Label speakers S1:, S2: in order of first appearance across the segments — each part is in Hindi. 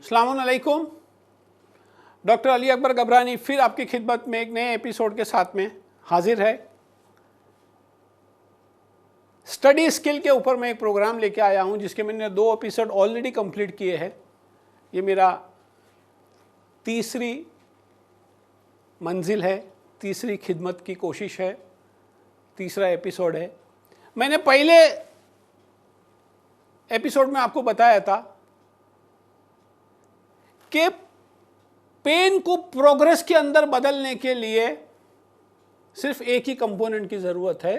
S1: अस्सलाम वालेकुम। डॉक्टर अली अकबर गबरानी फिर आपकी खिदमत में एक नए एपिसोड के साथ में हाजिर है। स्टडी स्किल के ऊपर मैं एक प्रोग्राम लेके आया हूं जिसके मैंने 2 एपिसोड ऑलरेडी कंप्लीट किए हैं। ये मेरा तीसरी मंजिल है, तीसरी खिदमत की कोशिश है, तीसरा एपिसोड है। मैंने पहले एपिसोड में आपको बताया था कि पेन को प्रोग्रेस के अंदर बदलने के लिए सिर्फ एक ही कंपोनेंट की ज़रूरत है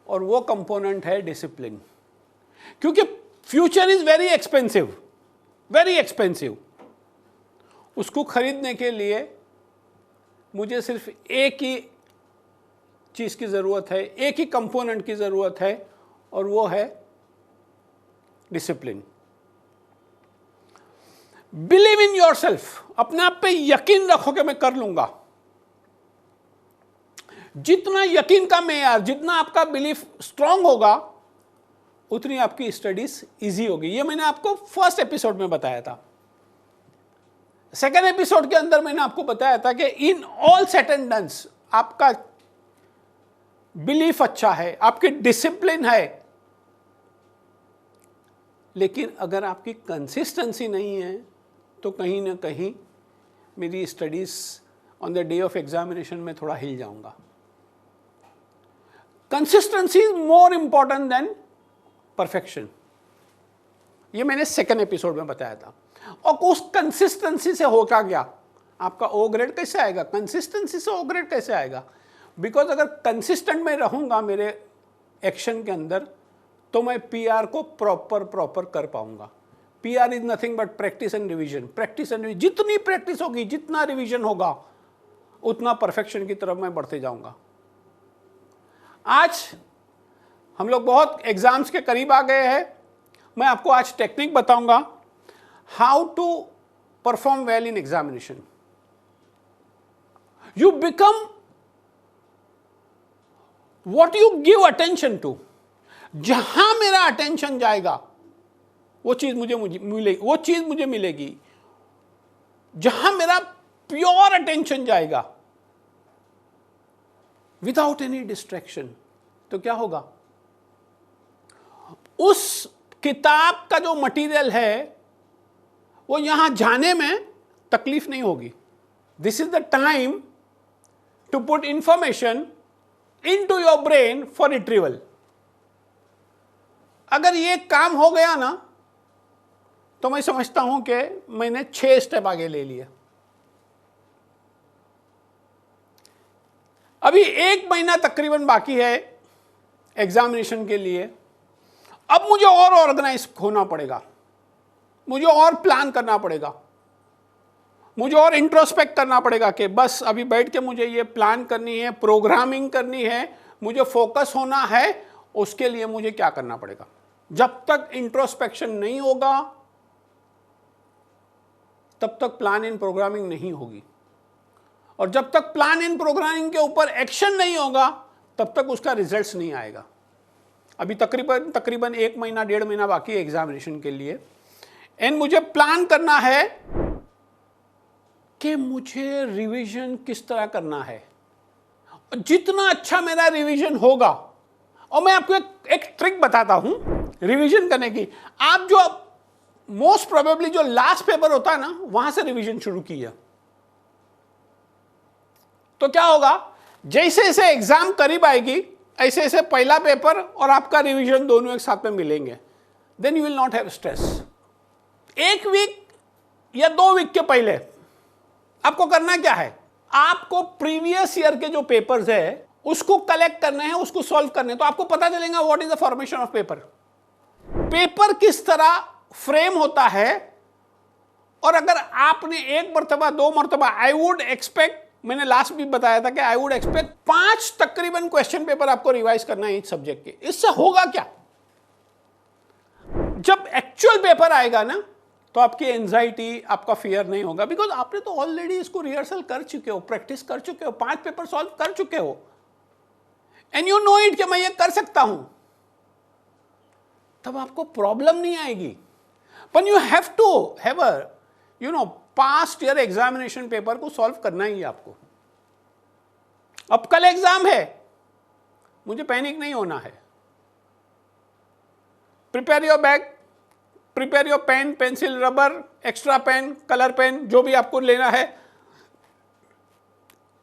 S1: और वो कंपोनेंट है डिसिप्लिन। क्योंकि future is very expensive, very expensive. उसको खरीदने के लिए मुझे सिर्फ एक ही चीज़ की ज़रूरत है, एक ही कंपोनेंट की ज़रूरत है और वो है डिसिप्लिन। बिलीव इन योरसेल्फ, अपने आप पे यकीन रखो कि मैं कर लूंगा। जितना यकीन का मेयार, जितना आपका बिलीफ स्ट्रांग होगा उतनी आपकी स्टडीज इजी होगी। ये मैंने आपको फर्स्ट एपिसोड में बताया था। सेकेंड एपिसोड के अंदर मैंने आपको बताया था कि इन ऑल सेट एंड डन्स आपका बिलीफ अच्छा है, आपकी डिसिप्लिन है, लेकिन अगर आपकी कंसिस्टेंसी नहीं है तो कहीं ना कहीं मेरी studies on the day of examination में थोड़ा हिल जाऊंगा। Consistency is more important than perfection. ये मैंने सेकेंड एपिसोड में बताया था। और उस कंसिस्टेंसी से हो क्या गया, आपका ओ ग्रेड कैसे आएगा? कंसिस्टेंसी से ओ ग्रेड कैसे आएगा? बिकॉज अगर कंसिस्टेंट में रहूंगा मेरे एक्शन के अंदर तो मैं पीआर को प्रॉपर कर पाऊंगा। PR is nothing but practice and revision. Practice and revision, जितनी प्रैक्टिस होगी, जितना रिवीजन होगा, उतना परफेक्शन की तरफ मैं बढ़ते जाऊंगा। आज हम लोग बहुत एग्जाम्स के करीब आ गए हैं। मैं आपको आज टेक्निक बताऊंगा how to perform well in examination. You become what you give attention to. जहां मेरा अटेंशन जाएगा वो चीज मुझे मिलेगी, वो चीज मुझे मिलेगी। जहां मेरा प्योर अटेंशन जाएगा विदाउट एनी डिस्ट्रैक्शन, तो क्या होगा? उस किताब का जो मटेरियल है वो यहां जाने में तकलीफ नहीं होगी। This is the time to put information into your brain for retrieval. अगर ये काम हो गया ना तो मैं समझता हूं कि मैंने 6 स्टेप आगे ले लिया। अभी 1 महीना तकरीबन बाकी है एग्जामिनेशन के लिए। अब मुझे और ऑर्गेनाइज होना पड़ेगा, मुझे और प्लान करना पड़ेगा, मुझे और इंट्रोस्पेक्ट करना पड़ेगा कि बस अभी बैठ के मुझे ये प्लान करनी है, प्रोग्रामिंग करनी है, मुझे फोकस होना है। उसके लिए मुझे क्या करना पड़ेगा? जब तक इंट्रोस्पेक्शन नहीं होगा तब तक प्लान इन प्रोग्रामिंग नहीं होगी, और जब तक प्लान इन प्रोग्रामिंग के ऊपर एक्शन नहीं होगा तब तक उसका रिजल्ट्स नहीं आएगा। अभी तकरीबन 1 महीना 1.5 महीना बाकी है एग्जामिनेशन के लिए। एंड मुझे प्लान करना है कि मुझे रिवीजन किस तरह करना है। जितना अच्छा मेरा रिवीजन होगा, और मैं आपको एक ट्रिक बताता हूं रिवीजन करने की। आप जो मोस्ट प्रोबेबली जो लास्ट पेपर होता है ना, वहां से रिवीजन शुरू किया तो क्या होगा? जैसे जैसे एग्जाम करीब आएगी ऐसे ऐसे पहला पेपर और आपका रिवीजन दोनों एक साथ में मिलेंगे। Then you will not have stress. 1 week या 2 वीक के पहले आपको करना क्या है? आपको प्रीवियस ईयर के जो पेपर्स है उसको कलेक्ट करने हैं, उसको सॉल्व करने हैं। तो आपको पता चलेगा what is the formation of paper, paper किस तरह फ्रेम होता है। और अगर आपने 1 मरतबा 2 मरतबा, आई वुड एक्सपेक्ट, मैंने लास्ट भी बताया था कि आई वुड एक्सपेक्ट 5 तकरीबन क्वेश्चन पेपर आपको रिवाइज करना है इस सब्जेक्ट के। इससे होगा क्या? जब एक्चुअल पेपर आएगा ना तो आपकी एंजाइटी, आपका फियर नहीं होगा, बिकॉज आपने तो ऑलरेडी इसको रिहर्सल कर चुके हो, प्रैक्टिस कर चुके हो, 5 पेपर सॉल्व कर चुके हो, एंड यू नो इट कि मैं ये कर सकता हूं। तब आपको प्रॉब्लम नहीं आएगी। But you have to have a past year examination paper को सॉल्व करना ही है आपको। अब कल एग्जाम है, मुझे पैनिक नहीं होना है। Prepare your bag, prepare your pen, pencil, rubber, extra pen, colour pen, जो भी आपको लेना है।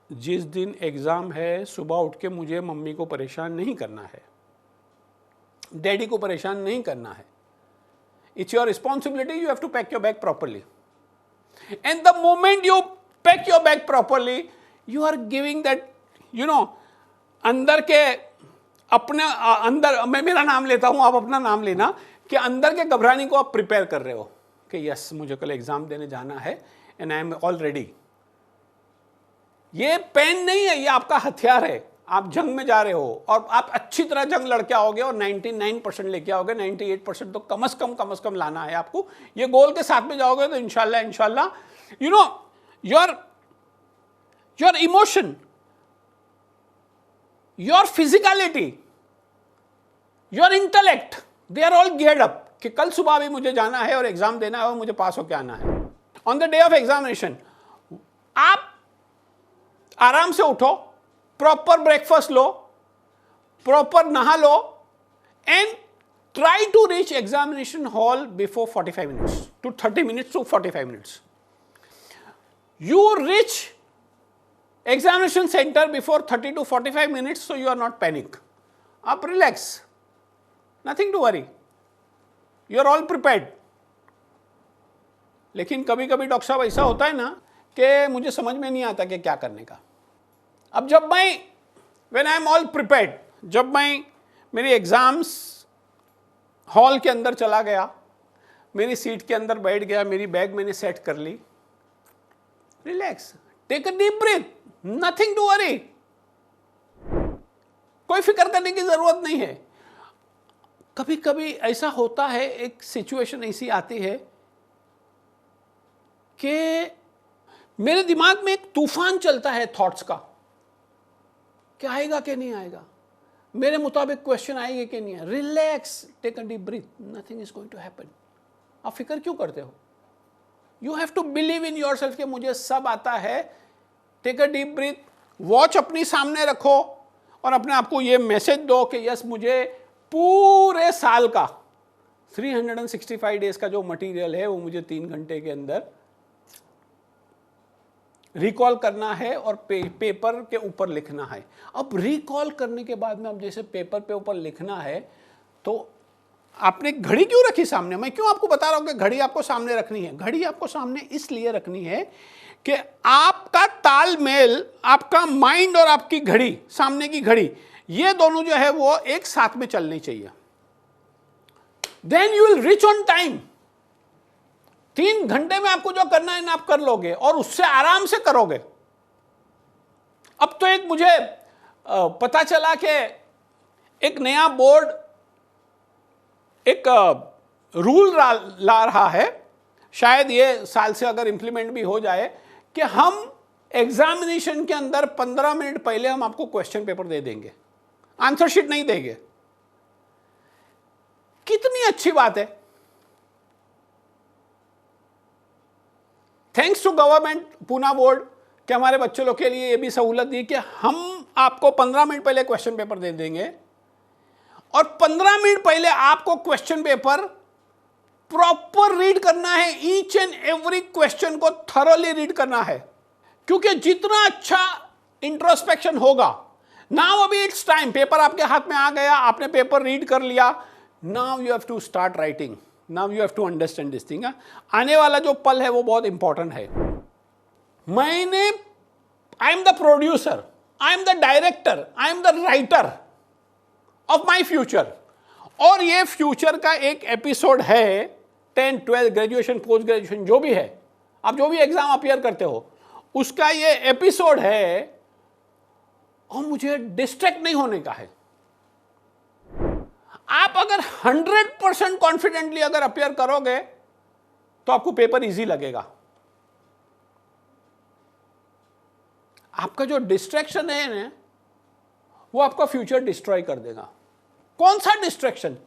S1: जिस दिन एग्जाम है सुबह उठ के मुझे मम्मी को परेशान नहीं करना है, डैडी को परेशान नहीं करना है। It's your responsibility, you have to pack your bag properly, and the moment you pack your bag properly, you are giving that अंदर के अपने अंदर, मैं मेरा नाम लेता हूं, आप अपना नाम लेना, कि अंदर के घबराने को आप प्रिपेयर कर रहे हो कि यस मुझे कल एग्जाम देने जाना है and I am all ready. ये पेन नहीं है, ये आपका हथियार है। आप जंग में जा रहे हो और आप अच्छी तरह जंग लड़के आओगे और 99% लेके आओगे, 98% तो कम से कम लाना है आपको। ये गोल के साथ में जाओगे तो इंशाल्लाह your emotion, your physicality, your intellect, they are all geared up कि कल सुबह भी मुझे जाना है और एग्जाम देना है और मुझे पास होकर आना है। On the day of examination आप आराम से उठो, प्रॉपर ब्रेकफास्ट लो, प्रॉपर नहा लो, and try to reach examination hall before 45 minutes to 30 minutes to 45 minutes. You reach examination center before 30 to 45 minutes, so you are not panic. आप relax, nothing to worry, you are all prepared. लेकिन कभी कभी डॉक्टर साहब ऐसा होता है ना कि मुझे समझ में नहीं आता कि क्या करने का। अब जब मैं when I am all prepared, जब मैं मेरी एग्जाम्स हॉल के अंदर चला गया, मेरी सीट के अंदर बैठ गया, मेरी बैग मैंने सेट कर ली, relax, take a deep breath, nothing to worry, कोई फिक्र करने की जरूरत नहीं है। कभी कभी ऐसा होता है, एक सिचुएशन ऐसी आती है कि मेरे दिमाग में एक तूफान चलता है थॉट्स का, क्या आएगा कि नहीं आएगा, मेरे मुताबिक क्वेश्चन आएंगे कि नहीं। Relax, take a deep breath, nothing is going to happen. आप फिक्र क्यों करते हो? You have to believe in yourself कि मुझे सब आता है। Take a deep breath, watch अपनी सामने रखो और अपने आप को ये मैसेज दो कि यस मुझे पूरे साल का 365 डेज का जो मटेरियल है वो मुझे 3 घंटे के अंदर रिकॉल करना है और पेपर के ऊपर लिखना है। अब रिकॉल करने के बाद में अब जैसे पेपर पे ऊपर लिखना है तो आपने घड़ी क्यों रखी सामने? मैं क्यों आपको बता रहा हूं कि घड़ी आपको सामने रखनी है? घड़ी आपको सामने इसलिए रखनी है कि आपका तालमेल, आपका माइंड और आपकी घड़ी, सामने की घड़ी, ये दोनों जो है वो एक साथ में चलनी चाहिए। Then you will reach on time. 3 घंटे में आपको जो करना है ना आप कर लोगे और उससे आराम से करोगे। अब तो एक मुझे पता चला कि एक नया बोर्ड एक रूल ला रहा है, शायद ये साल से अगर इंप्लीमेंट भी हो जाए, कि हम एग्जामिनेशन के अंदर 15 मिनट पहले हम आपको क्वेश्चन पेपर दे देंगे, आंसर शीट नहीं देंगे। कितनी अच्छी बात है। Thanks to government Poona board कि हमारे बच्चों लोग के लिए ये भी सहूलत दी कि हम आपको 15 मिनट पहले क्वेश्चन पेपर दे देंगे और 15 मिनट पहले आपको क्वेश्चन पेपर प्रॉपर रीड करना है। ईच एंड एवरी क्वेश्चन को थरोली रीड करना है, क्योंकि जितना अच्छा इंट्रोस्पेक्शन होगा। नाउ अभी इट्स टाइम, पेपर आपके हाथ में आ गया, आपने पेपर रीड कर लिया, now you have to start writing, now you have to understand this thing. आने वाला जो पल है वो बहुत इंपॉर्टेंट है। I am the producer, I am the director, I am the writer of my future. और ये फ्यूचर का एक एपिसोड है, 10, 12, ग्रेजुएशन, पोस्ट ग्रेजुएशन, जो भी है, आप जो भी एग्जाम अपियर करते हो, उसका ये एपिसोड है और मुझे डिस्ट्रैक्ट नहीं होने का है। आप अगर 100% कॉन्फिडेंटली अगर अपियर करोगे तो आपको पेपर इजी लगेगा। आपका जो डिस्ट्रैक्शन है ना, वो आपका फ्यूचर डिस्ट्रॉय कर देगा। कौन सा डिस्ट्रैक्शन?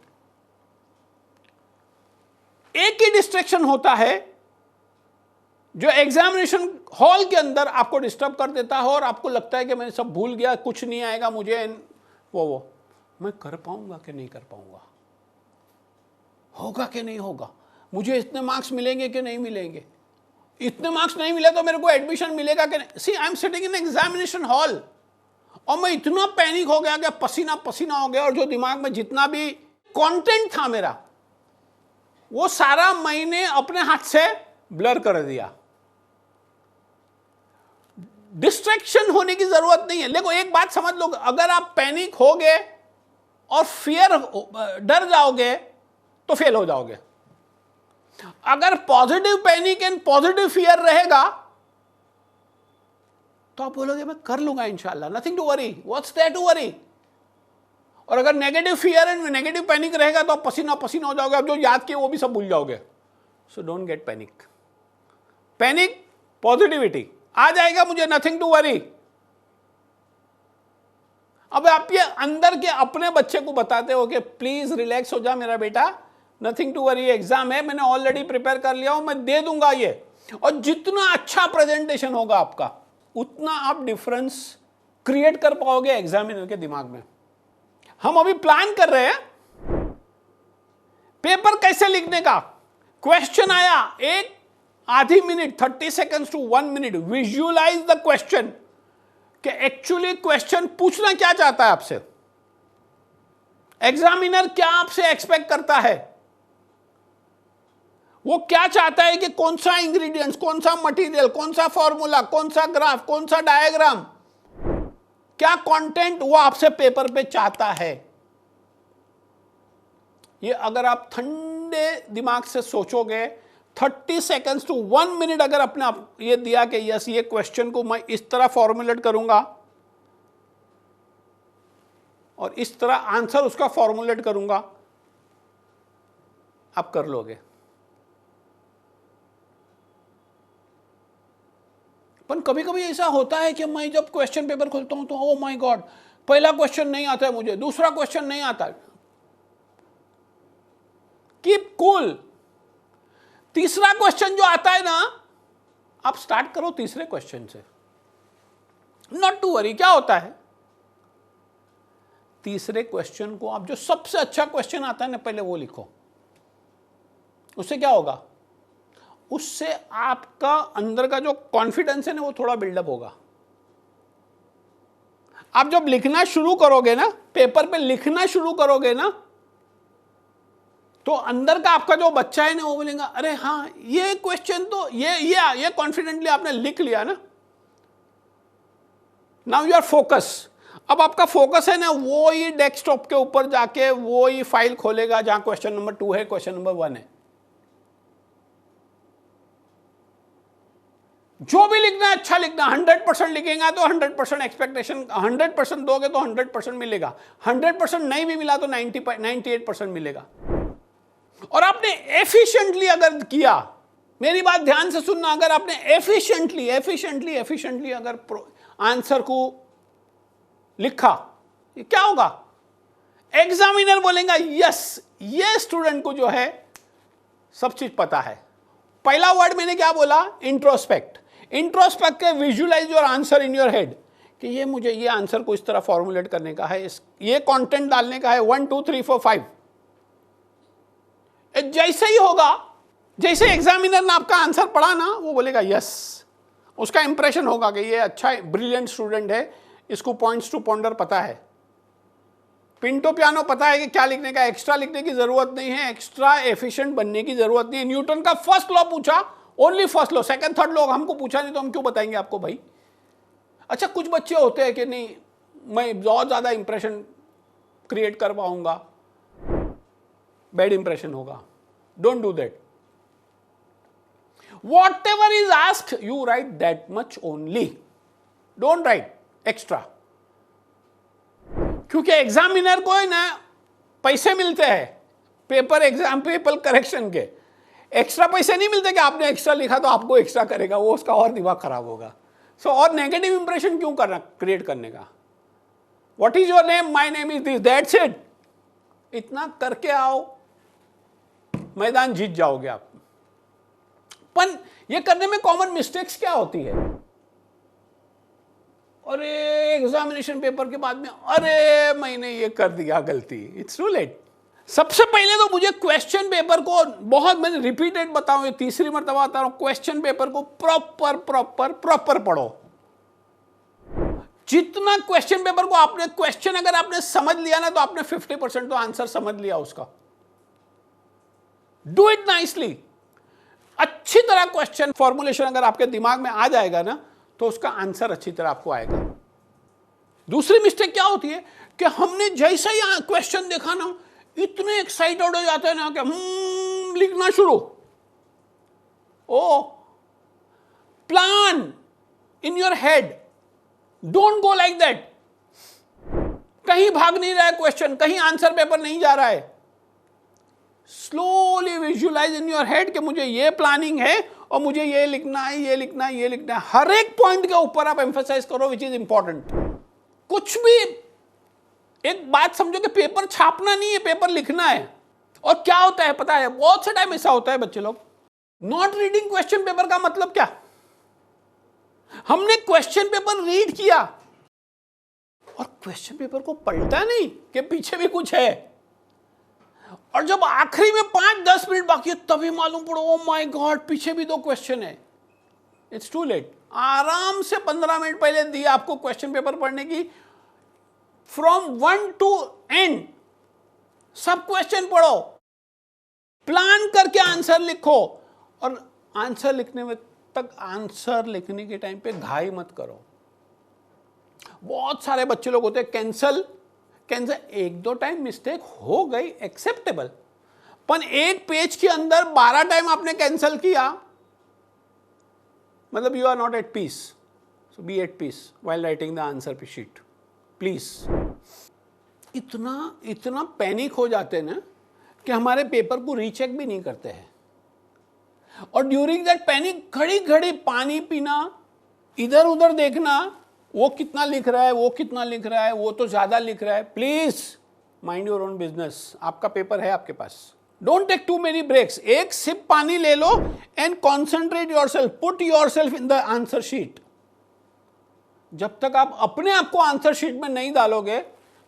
S1: एक ही डिस्ट्रैक्शन होता है जो एग्जामिनेशन हॉल के अंदर आपको डिस्टर्ब कर देता है और आपको लगता है कि मैं सब भूल गया, कुछ नहीं आएगा मुझे, वो मैं कर पाऊंगा कि नहीं कर पाऊंगा, होगा कि नहीं होगा, मुझे इतने मार्क्स मिलेंगे कि नहीं मिलेंगे, इतने मार्क्स नहीं मिले तो मेरे को एडमिशन मिलेगा कि नहीं। See I am sitting in examination hall और मैं इतना पैनिक हो गया कि पसीना पसीना हो गया और जो दिमाग में जितना भी कंटेंट था मेरा वो सारा मैंने अपने हाथ से ब्लर कर दिया। डिस्ट्रैक्शन होने की जरूरत नहीं है। देखो एक बात समझ लो, अगर आप पैनिक हो गए और डर जाओगे तो फेल हो जाओगे। अगर positive panic and positive fear रहेगा तो आप बोलोगे मैं कर लूंगा इंशाल्लाह, nothing to worry, what's there to worry. और अगर negative fear and negative panic रहेगा तो आप पसीना पसीना हो जाओगे, आप जो याद किए वो भी सब भूल जाओगे। So don't get panic. Panic positivity आ जाएगा मुझे, नथिंग टू वरी। अब आप ये अंदर के अपने बच्चे को बताते हो कि प्लीज रिलैक्स हो जा मेरा बेटा, नथिंग टू वरी, एग्जाम है, मैंने ऑलरेडी प्रिपेयर कर लिया हूं, मैं दे दूंगा ये। और जितना अच्छा प्रेजेंटेशन होगा आपका उतना आप डिफरेंस क्रिएट कर पाओगे एग्जामिनर के दिमाग में। हम अभी प्लान कर रहे हैं पेपर कैसे लिखने का। क्वेश्चन आया, एक आधी minute 30 seconds to 1 minute, visualise the question कि एक्चुअली क्वेश्चन पूछना क्या चाहता है आपसे, एग्जामिनर क्या आपसे एक्सपेक्ट करता है, वो क्या चाहता है कि कौन सा इंग्रेडिएंट्स, कौन सा मटेरियल, कौन सा फॉर्मूला, कौन सा ग्राफ, कौन सा डायग्राम, क्या कंटेंट वो आपसे पेपर पे चाहता है। ये अगर आप ठंडे दिमाग से सोचोगे, 30 सेकेंड्स टू 1 मिनट अगर अपने आप ये दिया कि यस ये क्वेश्चन को मैं इस तरह फॉर्मुलेट करूंगा और इस तरह आंसर उसका फॉर्मुलेट करूंगा, आप कर लोगे। पर कभी कभी ऐसा होता है कि मैं जब क्वेश्चन पेपर खोलता हूं तो ओ माय गॉड, पहला क्वेश्चन नहीं आता है मुझे, दूसरा क्वेश्चन नहीं आता। Keep cool. तीसरा क्वेश्चन जो आता है ना, आप स्टार्ट करो तीसरे क्वेश्चन से, नॉट टू वरी। क्या होता है, तीसरे क्वेश्चन को आप जो सबसे अच्छा क्वेश्चन आता है ना पहले वो लिखो। उससे क्या होगा, उससे आपका अंदर का जो कॉन्फिडेंस है ना वो थोड़ा बिल्डअप होगा। आप जब लिखना शुरू करोगे ना, पेपर पे लिखना शुरू करोगे ना, तो अंदर का आपका जो बच्चा है ना वो बोलेगा अरे हाँ ये क्वेश्चन तो ये कॉन्फिडेंटली आपने लिख लिया ना, नाउ यू आर फोकस। अब आपका फोकस है ना वो ही डेस्कटॉप के ऊपर जाके वो ही फाइल खोलेगा जहां क्वेश्चन नंबर 2 है, क्वेश्चन नंबर 1 है। जो भी लिखना है अच्छा लिखना, 100% लिखेगा तो 100% एक्सपेक्टेशन, 100% दोगे तो 100% मिलेगा, 100% नहीं भी मिला तो 98% मिलेगा। और आपने एफिशिएंटली अगर किया, मेरी बात ध्यान से सुनना, अगर आपने एफिशिएंटली अगर आंसर को लिखा, क्या होगा, एग्जामिनर बोलेगा यस ये स्टूडेंट को जो है सब चीज पता है। पहला वर्ड मैंने क्या बोला, इंट्रोस्पेक्ट। इंट्रोस्पेक्ट के visualise your answer in your head कि ये मुझे ये आंसर को इस तरह फॉर्मुलेट करने का है, ये कंटेंट डालने का है, 1 2 3 4 5। जैसे ही होगा, जैसे एग्जामिनर ने आपका आंसर पढ़ा ना, वो बोलेगा यस, उसका इंप्रेशन होगा कि ये अच्छा ब्रिलियंट स्टूडेंट है, इसको पॉइंट्स टू पॉन्डर पता है, पिंटो पियानो पता है कि क्या लिखने का, एक्स्ट्रा लिखने की जरूरत नहीं है, एक्स्ट्रा एफिशिएंट बनने की जरूरत नहीं है। न्यूटन का फर्स्ट लॉ पूछा, only first law, second third law हमको पूछा नहीं तो हम क्यों बताएंगे आपको भाई। अच्छा कुछ बच्चे होते हैं कि नहीं मैं बहुत ज्यादा इंप्रेशन क्रिएट कर पाऊंगा, बैड इंप्रेशन होगा, don't do that. Whatever is asked, you write that much only. Don't write extra. क्योंकि एग्जामिनर को ना पैसे मिलते हैं पेपर एग्जाम पेपर करेक्शन के, एक्स्ट्रा पैसे नहीं मिलते कि आपने एक्स्ट्रा लिखा तो आपको एक्स्ट्रा करेगा, वो उसका और दिमाग खराब होगा। सो और नेगेटिव इंप्रेशन क्यों करना, क्रिएट करने का। What is your name, my name is this, that's it. इतना करके आओ, मैदान जीत जाओगे आप। पर ये करने में कॉमन मिस्टेक्स क्या होती है? अरे एग्जामिनेशन पेपर के बाद में अरे मैंने ये कर दिया गलती, इट्स टू लेट। सबसे पहले तो मुझे क्वेश्चन पेपर को, बहुत मैंने रिपीटेड बताऊं, ये तीसरी मर्तबा बता रहा हूं, क्वेश्चन पेपर को प्रॉपर पढ़ो। जितना क्वेश्चन पेपर को आपने, क्वेश्चन अगर आपने समझ लिया ना तो आपने 50% तो आंसर समझ लिया उसका। डू इट नाइसली, अच्छी तरह क्वेश्चन फॉर्मुलेशन अगर आपके दिमाग में आ जाएगा ना तो उसका आंसर अच्छी तरह आपको आएगा। दूसरी मिस्टेक क्या होती है कि हमने जैसे ही क्वेश्चन देखा ना इतने एक्साइटेड हो जाते हैं ना कि लिखना शुरू। Oh plan in your head, don't go like that. कहीं भाग नहीं रहा है क्वेश्चन, कहीं आंसर पेपर नहीं जा रहा है। Slowly visualise in your head कि मुझे ये प्लानिंग है और मुझे ये लिखना है, ये लिखना है, ये लिखना है। हर एक पॉइंट के ऊपर आप एम्फसाइज करो विच इज इंपॉर्टेंट। कुछ भी, एक बात समझो कि पेपर छापना नहीं है, पेपर लिखना है। और क्या होता है पता है, बहुत से टाइम ऐसा होता है बच्चे लोग, नॉट रीडिंग क्वेश्चन पेपर का मतलब क्या? हमने क्वेश्चन पेपर रीड किया और क्वेश्चन पेपर को पलटा नहीं कि पीछे भी कुछ है, और जब आखिरी में 5-10 मिनट बाकी है तभी मालूम पड़ो ओ माय गॉड पीछे भी 2 क्वेश्चन है। It's too late. आराम से 15 मिनट पहले दिया आपको क्वेश्चन पेपर पढ़ने की, फ्रॉम 1 to end सब क्वेश्चन पढ़ो, प्लान करके आंसर लिखो। और आंसर लिखने में तक, आंसर लिखने के टाइम पे घाई मत करो। बहुत सारे बच्चे लोग होते हैं कैंसल 1-2 टाइम मिस्टेक हो गई एक्सेप्टेबल, पर एक पेज के अंदर 12 टाइम आपने कैंसल किया, मतलब you are not at peace. So be at peace while writing the answer sheet please. इतना पैनिक हो जाते हैं ना कि हमारे पेपर को रीचेक भी नहीं करते हैं। और ड्यूरिंग दैट पैनिक घड़ी घड़ी पानी पीना, इधर उधर देखना, वो कितना लिख रहा है, वो कितना लिख रहा है, वो तो ज्यादा लिख रहा है। Please mind your own business. आपका पेपर है आपके पास। Don't take too many breaks. एक सिप पानी ले लो and concentrate yourself, put yourself in the answer sheet. जब तक आप अपने आप को आंसर शीट में नहीं डालोगे,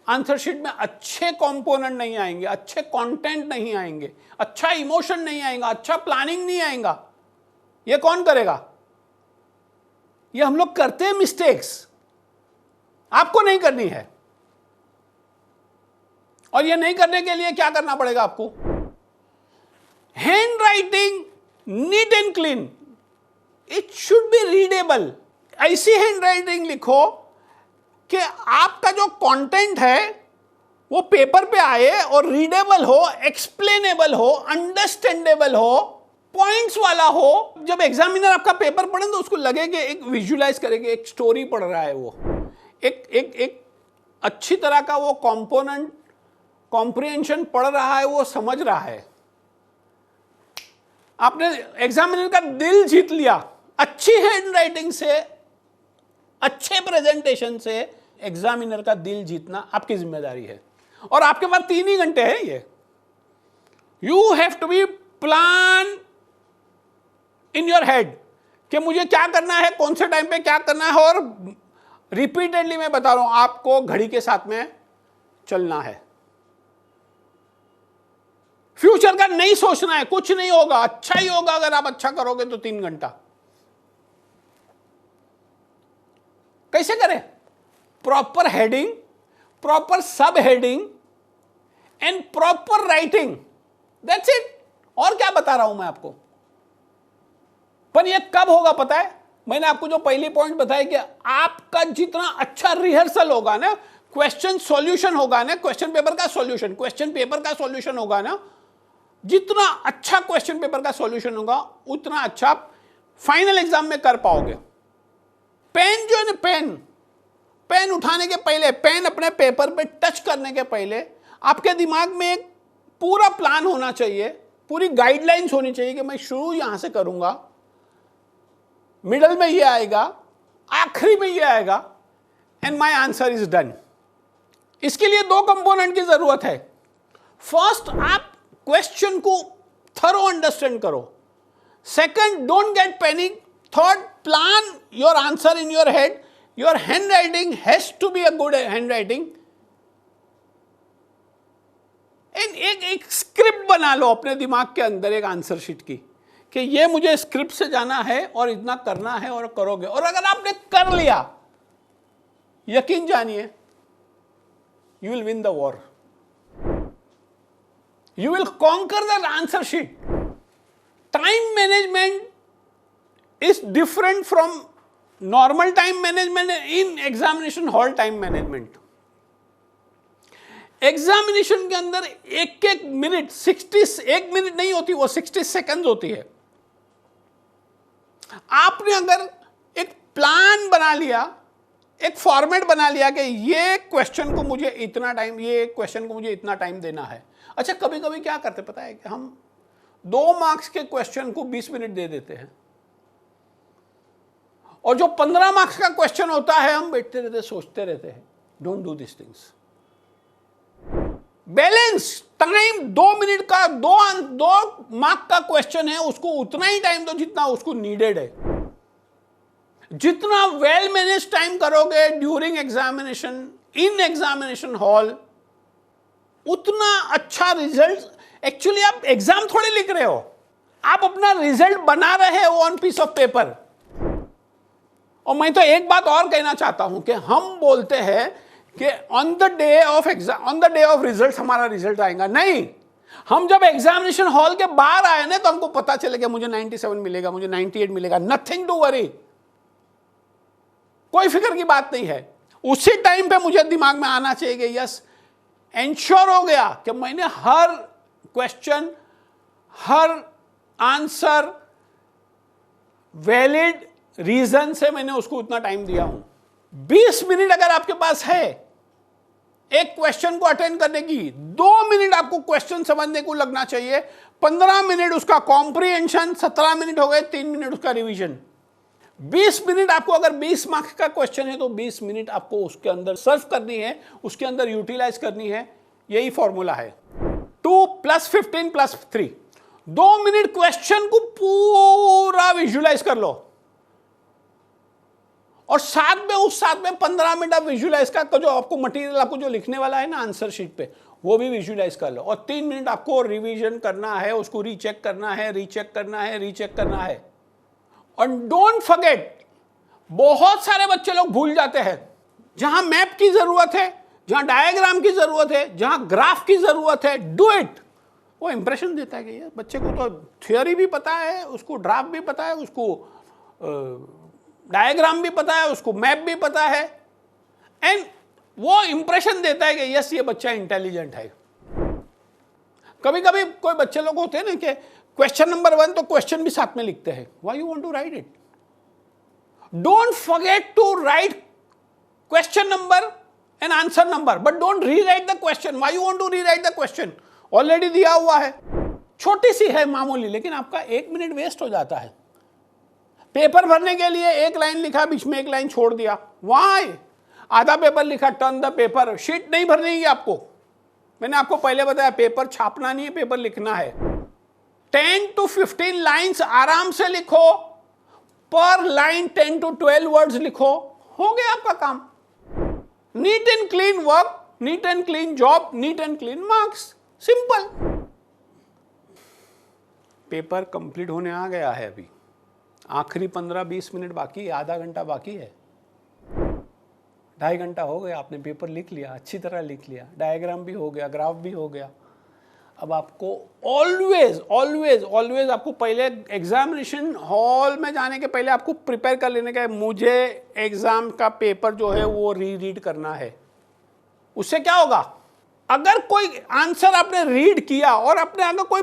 S1: आंसर शीट में अच्छे कंपोनेंट नहीं आएंगे, अच्छे कंटेंट नहीं आएंगे, अच्छा इमोशन नहीं आएगा, अच्छा प्लानिंग नहीं आएगा। ये कौन करेगा? ये हम लोग करते हैं मिस्टेक्स, आपको नहीं करनी है। और ये नहीं करने के लिए क्या करना पड़ेगा आपको? Hand writing neat and clean, it should be readable. ऐसी हैंड राइटिंग लिखो कि आपका जो कंटेंट है वो पेपर पे आए और रीडेबल हो, एक्सप्लेनेबल हो, अंडरस्टैंडेबल हो, पॉइंट्स वाला हो। जब एग्जामिनर आपका पेपर पढ़े तो उसको लगे कि एक विजुलाइज करेंगे, एक स्टोरी पढ़ रहा है, वो एक अच्छी तरह का वो कंपोनेंट कॉम्प्रिहेंशन पढ़ रहा है, वो समझ रहा है। आपने एग्जामिनर का दिल जीत लिया अच्छी हैंड राइटिंग से, अच्छे प्रेजेंटेशन से। एग्जामिनर का दिल जीतना आपकी जिम्मेदारी है। और आपके पास 3 ही घंटे हैं। ये you have to be plan in your head कि मुझे क्या करना है, कौन से टाइम पे क्या करना है। और रिपीटेडली मैं बता रहा हूं, आपको घड़ी के साथ में चलना है। फ्यूचर का नहीं सोचना है, कुछ नहीं होगा, अच्छा ही होगा अगर आप अच्छा करोगे तो 3 घंटा। कैसे करें? प्रॉपर हेडिंग, प्रॉपर सब heading and proper writing, that's it. और क्या बता रहा हूं मैं आपको। पर ये कब होगा पता है? मैंने आपको जो पहली पॉइंट बताया कि आपका जितना अच्छा रिहर्सल होगा ना, क्वेश्चन सॉल्यूशन होगा ना, क्वेश्चन पेपर का सॉल्यूशन होगा ना, जितना अच्छा क्वेश्चन पेपर का सॉल्यूशन होगा उतना अच्छा फाइनल एग्जाम में कर पाओगे। पेन जो है ना, पेन उठाने के पहले, पेन अपने पेपर पे टच करने के पहले आपके दिमाग में एक पूरा प्लान होना चाहिए, पूरी गाइडलाइंस होनी चाहिए कि मैं शुरू यहां से करूंगा, मिडल में ये आएगा, आखिरी में ये आएगा, and my answer is done. इसके लिए 2 कंपोनेंट की जरूरत है। फर्स्ट, आप क्वेश्चन को थरो अंडरस्टैंड करो। Second, don't get panic. Third, plan your answer in your head. Your handwriting has to be a good handwriting. And एक स्क्रिप्ट बना लो अपने दिमाग के अंदर, एक आंसर शीट की, कि ये मुझे स्क्रिप्ट से जाना है और इतना करना है और करोगे। और अगर आपने कर लिया, यकीन जानिए, you will win the war. You will conquer that answer sheet. Time management is different from normal time management in examination hall time management. Examination के अंदर एक एक मिनट 1 मिनट नहीं होती, वो 60 सेकंड्स होती है। आपने अगर एक प्लान बना लिया, एक फॉर्मेट बना लिया कि ये क्वेश्चन को मुझे इतना टाइम, ये क्वेश्चन को मुझे इतना टाइम देना है। अच्छा, कभी कभी क्या करते पता है कि हम 2 मार्क्स के क्वेश्चन को 20 मिनट दे देते हैं, और जो 15 मार्क्स का क्वेश्चन होता है हम बैठते रहते, सोचते रहते हैं। Don't do this things. Balance time, 2 minute का 2 मार्क का क्वेश्चन है, उसको उतना ही टाइम दो जितना उसको नीडेड है। जितना वेल मैनेज टाइम करोगे ड्यूरिंग एग्जामिनेशन, इन एग्जामिनेशन हॉल, उतना अच्छा रिजल्ट। एक्चुअली आप एग्जाम थोड़ी लिख रहे हो, आप अपना रिजल्ट बना रहे हो ऑन पीस ऑफ पेपर। और मैं तो एक बात और कहना चाहता हूं कि हम बोलते हैं कि on the day of exam, on the day of result हमारा रिजल्ट आएगा। नहीं, हम जब एग्जामिनेशन हॉल के बाहर आए ना, तो हमको पता चलेगा मुझे 97 मिलेगा, मुझे 98 मिलेगा। नथिंग टू वरी, कोई फिक्र की बात नहीं है। उसी टाइम पे मुझे दिमाग में आना चाहिए कि यस, एंश्योर हो गया कि मैंने हर क्वेश्चन, हर आंसर वैलिड रीजन से मैंने उसको उतना टाइम दिया हूं। 20 मिनट अगर आपके पास है एक क्वेश्चन को अटेंड करने की, 2 मिनट आपको क्वेश्चन समझने को लगना चाहिए, 15 मिनट उसका कॉम्प्रिहेंशन, 17 मिनट हो गए, 3 मिनट उसका रिवीजन। 20 मिनट आपको, अगर 20 मार्क्स का क्वेश्चन है तो 20 मिनट आपको उसके अंदर सर्व करनी है, उसके अंदर यूटिलाइज करनी है। यही फॉर्मूला है 2 + 15 + 3। 2 मिनट क्वेश्चन को पूरा विजुलाइज कर लो, और साथ में 15 मिनट आप विजुलाइज का जो आपको मटेरियल, आपको जो लिखने वाला है ना आंसर शीट पे, वो भी विजुलाइज कर लो। और 3 मिनट आपको रिवीजन करना है, उसको रीचेक करना है, रीचेक करना है, रीचेक करना है। और डोंट फॉरगेट, बहुत सारे बच्चे लोग भूल जाते हैं, जहां मैप की जरूरत है, जहां डायग्राम की जरूरत है, जहां ग्राफ की जरूरत है, डू इट। वो इंप्रेशन देता है कि ये बच्चे को तो थियोरी भी पता है, उसको ड्राफ्ट भी पता है, उसको डायग्राम भी पता है, उसको मैप भी पता है, एंड वो इंप्रेशन देता है कि यस, ये बच्चा इंटेलिजेंट है। कभी कभी कोई बच्चे लोग होते हैं ना कि क्वेश्चन नंबर 1 तो क्वेश्चन भी साथ में लिखते हैं। Why you want to write it? Don't forget to write question number and answer number, but don't rewrite the question. Why you want to rewrite the question? Already दिया हुआ है, छोटी सी है, मामूली, लेकिन आपका 1 मिनट वेस्ट हो जाता है। पेपर भरने के लिए 1 लाइन लिखा, बीच में 1 लाइन छोड़ दिया। व्हाई? आधा पेपर लिखा, टर्न द पेपर। शीट नहीं भरनी है आपको, मैंने आपको पहले बताया, पेपर छापना नहीं है, पेपर लिखना है। 10 to 15 लाइन्स आराम से लिखो, पर लाइन 10 to 12 वर्ड्स लिखो, हो गया आपका काम। Neat and clean work, neat and clean job, neat and clean marks, simple. Paper complete होने आ गया है, अभी आखिरी 15-20 मिनट बाकी है, आधा घंटा बाकी है, 2.5 घंटा हो गया, आपने पेपर लिख लिया, अच्छी तरह लिख लिया, डायग्राम भी हो गया, ग्राफ भी हो गया। अब आपको ऑलवेज आपको पहले एग्जामिनेशन हॉल में जाने के पहले आपको प्रिपेयर कर लेने का है, मुझे एग्जाम का पेपर जो है वो रीड करना है। उससे क्या होगा, अगर कोई आंसर आपने रीड किया और अपने अगर कोई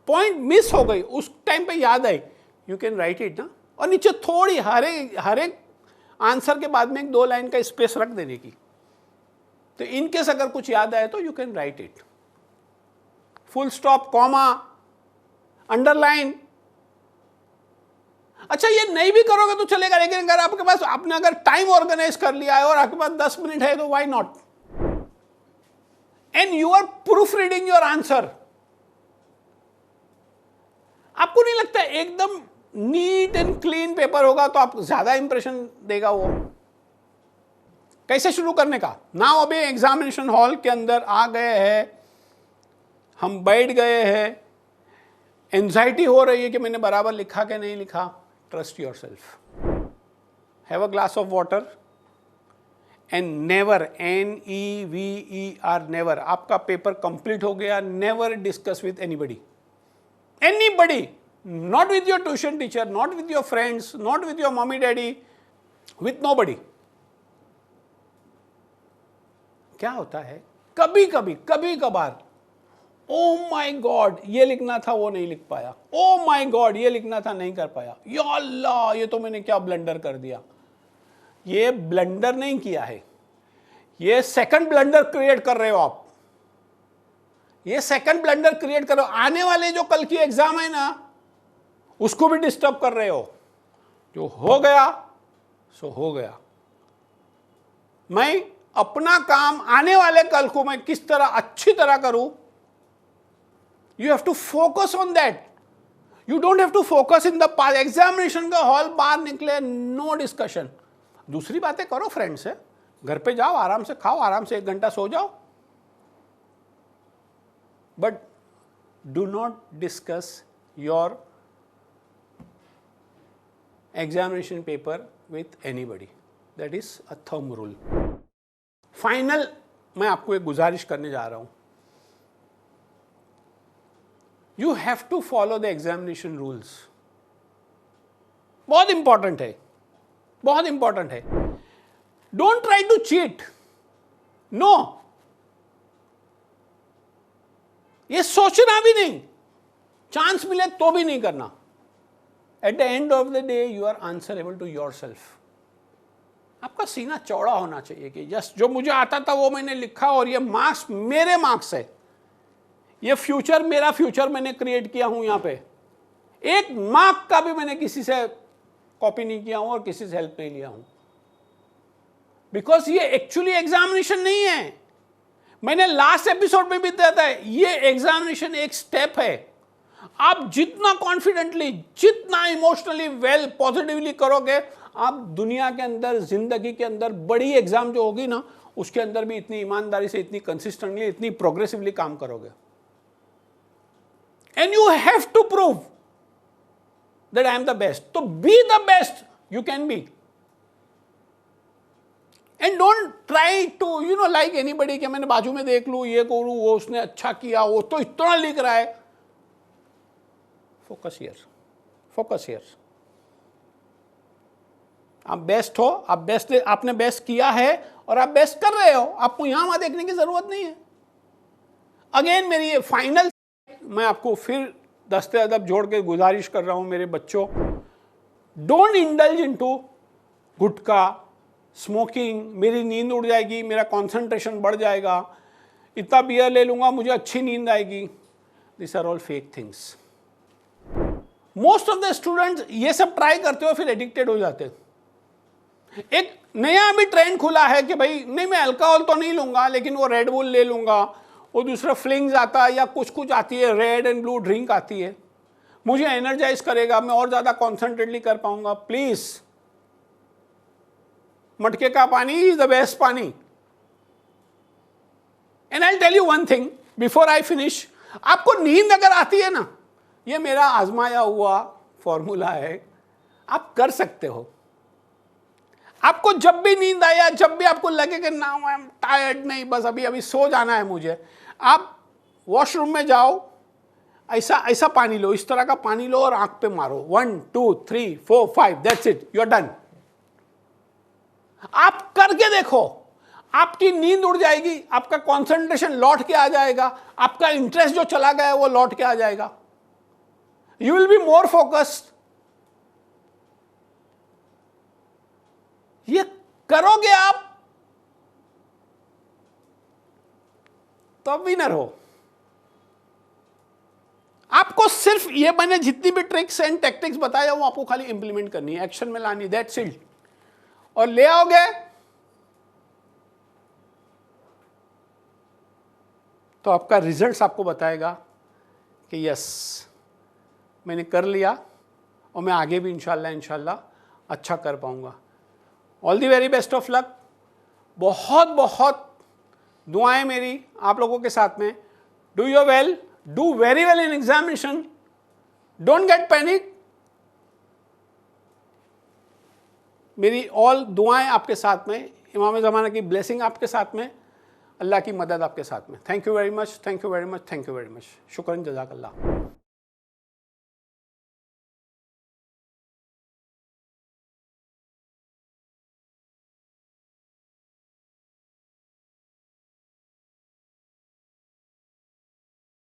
S1: पॉइंट मिस हो गई, उस टाइम पे याद आई, यू कैन राइट इट ना। और नीचे थोड़ी हर एक आंसर के बाद में 1-2 लाइन का स्पेस रख देने की, तो इनकेस अगर कुछ याद आए तो you can write it. Full stop, comma, underline. अच्छा, ये नहीं भी करोगे तो चलेगा, लेकिन अगर आपके पास, आपने अगर टाइम ऑर्गेनाइज कर लिया है और आपके पास 10 मिनट है तो why not, and you are proofreading your answer. आप आपको नहीं लगता एकदम नीट एंड क्लीन पेपर होगा तो आप ज्यादा इंप्रेशन देगा वो? कैसे शुरू करने का? नाउ अभी एग्जामिनेशन हॉल के अंदर आ गए हैं, हम बैठ गए हैं, एंजाइटी हो रही है कि मैंने बराबर लिखा कि नहीं लिखा. Trust your self, have a glass of water and never, NEVER, never, आपका पेपर कंप्लीट हो गया, never discuss with anybody, not with your tuition teacher, not with your friends, not with your mommy daddy, with nobody. क्या होता है कभी कभार, ओ माय गॉड ये लिखना था वो नहीं लिख पाया, ओ माय गॉड ये लिखना था नहीं कर पाया, या अल्लाह ये तो मैंने क्या ब्लंडर कर दिया. ये ब्लंडर नहीं किया है, ये सेकंड ब्लंडर क्रिएट कर रहे हो आप. ये सेकंड ब्लंडर क्रिएट कर रहे हो, आने वाले जो कल की एग्जाम है ना उसको भी डिस्टर्ब कर रहे हो. जो हो गया सो हो गया. मैं अपना काम आने वाले कल को मैं किस तरह अच्छी तरह करूं, you have to focus on that. You don't have to focus in the pass. Examination का हॉल बाहर निकले, नो डिस्कशन. दूसरी बातें करो फ्रेंड से, घर पे जाओ, आराम से खाओ, आराम से 1 घंटा सो जाओ, but do not discuss your examination paper with anybody. That is a thumb rule. Final मैं आपको एक गुजारिश करने जा रहा हूं. You have to follow the examination rules. बहुत इंपॉर्टेंट है, बहुत इंपॉर्टेंट है. Don't try to cheat. No. ये सोचना भी नहीं, चांस मिले तो भी नहीं करना. At the end of the day, you are answerable to yourself. आपका सीना चौड़ा होना चाहिए कि यस जो मुझे आता था वो मैंने लिखा और ये मार्क्स मेरे मार्क्स है, ये फ्यूचर मेरा फ्यूचर मैंने क्रिएट किया हूं. यहाँ पे एक मार्क का भी मैंने किसी से कॉपी नहीं किया हूं और किसी से हेल्प नहीं लिया हूं, बिकॉज ये एक्चुअली एग्जामिनेशन नहीं है. मैंने लास्ट एपिसोड में भी बताया था, ये एग्जामिनेशन एक स्टेप है. आप जितना कॉन्फिडेंटली, जितना इमोशनली वेल पॉजिटिवली करोगे, आप दुनिया के अंदर, जिंदगी के अंदर बड़ी एग्जाम जो होगी ना उसके अंदर भी इतनी ईमानदारी से, इतनी कंसिस्टेंटली, इतनी प्रोग्रेसिवली काम करोगे. And you have to prove that I am the best. तो be the best you can be. And don't try to like anybody कि मैंने बाजू में देख लूं, ये करूं, वो उसने अच्छा किया, वो तो इतना लिख रहा है. Focus here, focus here. आप बेस्ट हो, आप बेस्ट, आपने बेस्ट किया है और आप बेस्ट कर रहे हो. आपको यहां वहां देखने की जरूरत नहीं है. अगेन मेरी ये फाइनल, मैं आपको फिर दस्ते अदब जोड़ के गुजारिश कर रहा हूं मेरे बच्चों, don't indulge into gutkha, smoking. मेरी नींद उड़ जाएगी, मेरा कंसंट्रेशन बढ़ जाएगा, इतना बियर ले लूंगा मुझे अच्छी नींद आएगी. This are all fake things. Most of the students ये सब ट्राई करते हो फिर एडिक्टेड हो जाते. एक नया भी ट्रेंड खुला है कि भाई नहीं मैं अल्कोहल तो नहीं लूंगा लेकिन वो रेड बुल ले लूंगा, वो दूसरा फ्लिंग्स आता है या कुछ आती है, रेड एंड ब्लू ड्रिंक आती है, मुझे एनर्जाइज करेगा, मैं और ज्यादा कॉन्सेंट्रेटली कर पाऊंगा. प्लीज, मटके का पानी इज द बेस्ट पानी. And I tell you one thing before I finish. आपको नींद अगर आती है ना, ये मेरा आजमाया हुआ फॉर्मूला है, आप कर सकते हो. आपको जब भी नींद आया, जब भी आपको लगे कि ना आई एम टायर्ड, नहीं बस अभी अभी सो जाना है मुझे, आप वॉशरूम में जाओ, ऐसा पानी लो, इस तरह का पानी लो और आंख पे मारो. 1 2 3 4 5, that's it, you are done. आप करके देखो, आपकी नींद उड़ जाएगी, आपका कंसंट्रेशन लौट के आ जाएगा, आपका इंटरेस्ट जो चला गया है वो लौट के आ जाएगा. You will be more focused. ये करोगे आप तो विनर हो. आपको सिर्फ ये मैंने जितनी भी ट्रिक्स एंड टैक्टिक्स बताया वो आपको खाली इंप्लीमेंट करनी है, एक्शन में लानी, दैट्स इट. और ले आओगे तो आपका रिजल्ट्स आपको बताएगा कि यस मैंने कर लिया और मैं आगे भी इंशाल्लाह अच्छा कर पाऊँगा। All the very best of luck. बहुत बहुत दुआएं मेरी आप लोगों के साथ में। Do your well, do very well in examination, don't get panic. मेरी ऑल दुआएं आपके साथ में, इमाम ज़माना की ब्लेसिंग आपके साथ में, अल्लाह की मदद आपके साथ में। Thank you very much, thank you very much, thank you very much. शुक्रन, जज़ाकल्लाह।